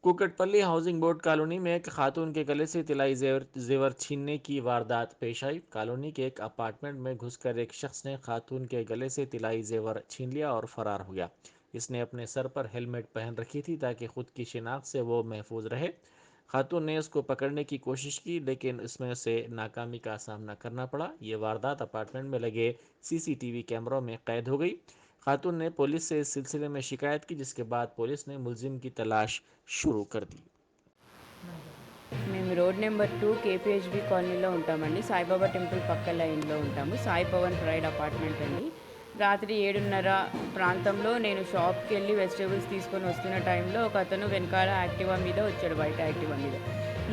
Kukatpally housing board colony में एक खातून के गले से तिलाई जेवर जेवर छीनने की वारदात पेश आई। कॉलोनी के एक अपार्टमेंट में घुसकर एक शख्स ने खातून के गले से तिलाई जेवर छीन लिया और फरार हो गया। इसने अपने सर पर हेलमेट पहन रखी थी ताकि खुद की शिनाख्त से वो महफूज रहे। खातून ने उसको पकड़ने की कोशिश की लेकिन इसमें उसे नाकामी का सामना करना पड़ा। ये वारदात अपार्टमेंट में लगे सीसीटीवी कैमरों में कैद हो गई। खातून ने पुलिस से इस सिलसिले में शिकायत की, जिसके बाद पुलिस ने मुलजिम की तलाश शुरू कर दी। మేము రోడ్ నెంబర్ 2 కేపీహెచ్బి కాలనీలో ఉంటామండి. సాయిబాబా టెంపుల్ పక్క లైన్లో ఉంటాము. సాయి పవన్ ప్రైడ్ అపార్ట్మెంట్ అండి. రాత్రి 7:30 ప్రాంతంలో నేను షాప్కి వెళ్ళి వెజిటేబుల్స్ తీసుకొని వస్తున్న టైంలో ఒక అతను వెనకాల యాక్టివా మీద వచ్చాడు, బయట యాక్టివా మీద.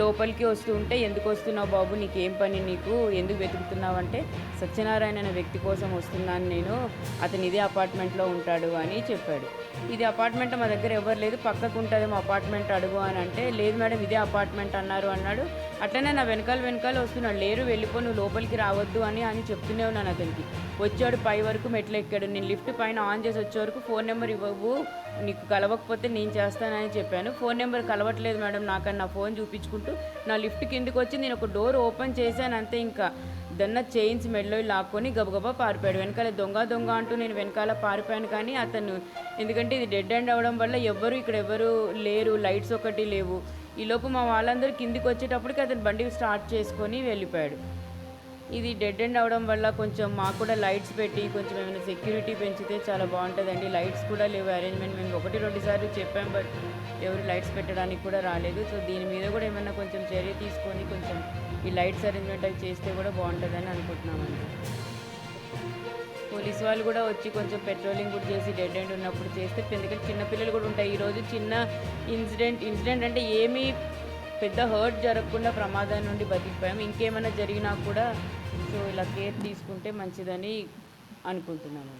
లోపలికి వస్తూ ఉంటే, ఎందుకు వస్తున్నావు బాబు, నీకేం పని, నీకు ఎందుకు వెతుకుతున్నావు అంటే, సత్యనారాయణ అనే వ్యక్తి కోసం వస్తున్నాను నేను, అతను ఇదే అపార్ట్మెంట్లో ఉంటాడు అని చెప్పాడు. ఇది అపార్ట్మెంట్ మా దగ్గర ఎవరు లేదు, పక్కకు ఉంటుంది మా అపార్ట్మెంట్ అడుగు అని అంటే, లేదు మేడం ఇదే అపార్ట్మెంట్ అన్నాడు. అట్లనే నా వెనకాల వస్తున్నాడు, లేరు వెళ్ళిపో, నువ్వు లోపలికి రావద్దు అని చెప్తూనే ఉన్నాను అతనికి. వచ్చాడు, పై వరకు మెట్లు ఎక్కాడు. నేను లిఫ్ట్ పైన ఆన్ చేసి వచ్చే వరకు ఫోన్ నెంబర్ ఇవ్వవు, నీకు కలవకపోతే నేను చేస్తానని చెప్పాను. ఫోన్ నెంబర్ కలవట్లేదు మేడం నాకని నా ఫోన్ చూపించుకుంటూ నా లిఫ్ట్ కిందికి వచ్చి నేను ఒక డోర్ ఓపెన్ చేశాను అంతే. ఇంకా దన్న చైన్స్ మెడలో లాక్కొని గబగబా పారిపోయాడు. వెనకాల దొంగ అంటూ నేను వెనకాల పారిపోయాను. కానీ అతను, ఎందుకంటే ఇది డెడ్ ఎండ్ అవ్వడం వల్ల ఇక్కడ ఎవరు లేరు, లైట్స్ ఒకటి లేవు. ఈలోపు మా వాళ్ళందరూ కిందికి వచ్చేటప్పటికి అతను బండి స్టార్ట్ చేసుకొని వెళ్ళిపోయాడు. ఇది డెడ్ ఎండ్ అవ్వడం వల్ల కొంచెం మాకు కూడా లైట్స్ పెట్టి కొంచెం ఏమైనా సెక్యూరిటీ పెంచితే చాలా బాగుంటుందండి. లైట్స్ కూడా లేవు అరేంజ్మెంట్. మేము 1-2 సార్లు చెప్పాం, బట్ ఎవరు లైట్స్ పెట్టడానికి కూడా రాలేదు. సో దీని మీద కూడా ఏమైనా కొంచెం చర్య తీసుకొని కొంచెం ఈ లైట్స్ అరేంజ్మెంట్ అవి చేస్తే కూడా బాగుంటుందని అనుకుంటున్నామండి. పోలీస్ వాళ్ళు కూడా వచ్చి కొంచెం పెట్రోలింగ్ కూడా చేసి డెడ్ ఎండ్ ఉన్నప్పుడు చేస్తే, ఎందుకంటే చిన్నపిల్లలు కూడా ఉంటాయి. ఈరోజు చిన్న ఇన్సిడెంట్ అంటే ఏమీ పెద్ద హర్ట్ జరగకుండా ప్రమాదం నుండి బతికిపోయాము. ఇంకేమైనా జరిగినా కూడా సో ఇలా కేర్ తీసుకుంటే మంచిదని అనుకుంటున్నాను.